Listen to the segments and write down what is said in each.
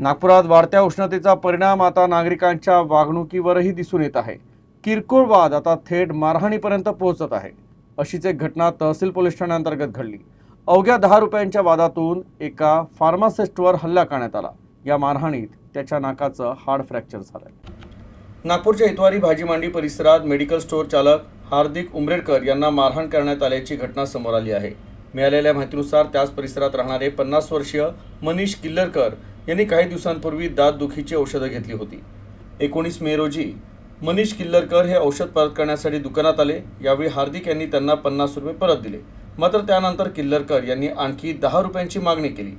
नागपुरात वाढत्या उष्णतेचा परिणाम आता नागरिकांच्या वागणुकीवरही दिसून येत आहे। किरकोळ वाद आता थेट मारहाणीपर्यंत पोहोचत आहे। अशीच एक घटना तहसील पोलीस ठाण्याअंतर्गत घडली। अवघ्या 10 रुपयांच्या वादातून एका फार्मासिस्टवर हल्ला करण्यात आला। या मारहाणीत त्याच्या नाकाचं हाड फ्रॅक्चर झालं। नागपूरच्या इतवारी भाजी मांडी परिसरात मेडिकल स्टोअर चालक हार्दिक उमरेडकर यांना मारहाण करण्यात आल्याची घटना समोर आली आहे। मिळालेल्या माहितीनुसार त्याच परिसरात राहणारे 50 वर्षीय मनीष किल्लरकर यांनी काही दिवसांपूर्वी दात दुखीची औषधं घेतली होती। 19 मे रोजी मनीष किल्लरकर हे औषध परत करण्यासाठी दुकानात आले। यावेळी हार्दिक यांनी त्यांना 50 रुपये परत दिले। मात्र त्यानंतर किल्लरकर यांनी आणखी 10 रुपयांची मागणी केली।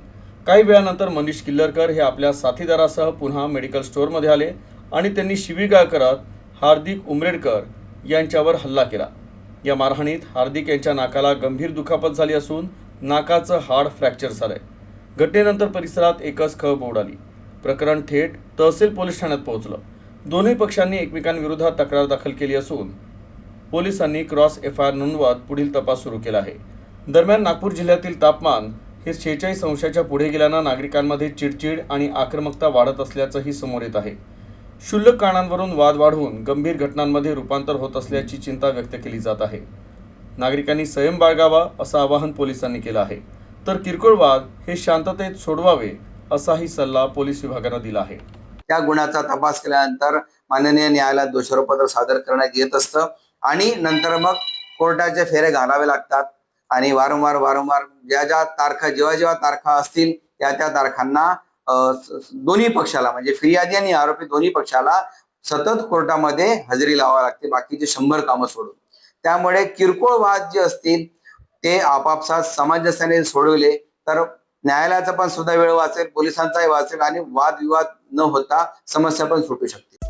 काही वेळानंतर मनीष किल्लरकर हे आपल्या साथीदारासह पुन्हा मेडिकल स्टोअरमध्ये आले आणि त्यांनी शिवीगाळ करत हार्दिक उमरेडकर यांच्यावर हल्ला केला। या मारहाणीत हार्दिक यांच्या नाकाला गंभीर दुखापत झाली असून नाकाचं हाड फ्रॅक्चर झालंय। घटनेनंतर परिसरात एकच खळबळ उडाली। प्रकरण थेट तहसील पोलीस ठाण्यात पोहोचलं। दोन्ही पक्षांनी एकमेकांविरोधात तक्रार दाखल केली असून पोलिसांनी क्रॉस FIR नोंदवत पुढील तपास सुरू केला आहे। दरम्यान नागपूर जिल्ह्यातील तापमान हे 46 अंशाच्या पुढे गेल्यानं नागरिकांमध्ये चिडचिड आणि आक्रमकता वाढत असल्याचंही समोर येत आहे। क्षुल्लक कारणांवरून वाद वाढवून गंभीर घटनांमध्ये रूपांतर होत असल्याची चिंता व्यक्त केली जात आहे। नागरिकांनी संयम बाळगावा असं आवाहन पोलिसांनी केलं आहे। तर किरकोळ वाद हे शांततेत सोडवावे असाही सल्ला पोलीस विभागानं दिला आहे। त्या गुन्ह्याचा तपास केल्यानंतर माननीय न्यायालयात दोषारोपपत्र सादर करण्यात येत असतं आणि नंतर मग कोर्टाचे फेरे घालावे लागतात आणि वारंवार ज्या तारखा जेव्हा तारखा असतील त्या तारखांना दोन्ही पक्षाला म्हणजे फिर्यादी आणि आरोपी दोन्ही पक्षाला सतत कोर्टामध्ये हजेरी लावावी लागते, बाकीचे 100 कामं सोडून। त्यामुळे किरकोळ वाद जे असतील ते आपापसात सामंजस्याने सोडवले तर न्यायालयाचा पण सुद्धा वेळ वाचेल, पोलिसांचाही वाचेल आणि वादविवाद न होता समस्या पण सुटू शकते।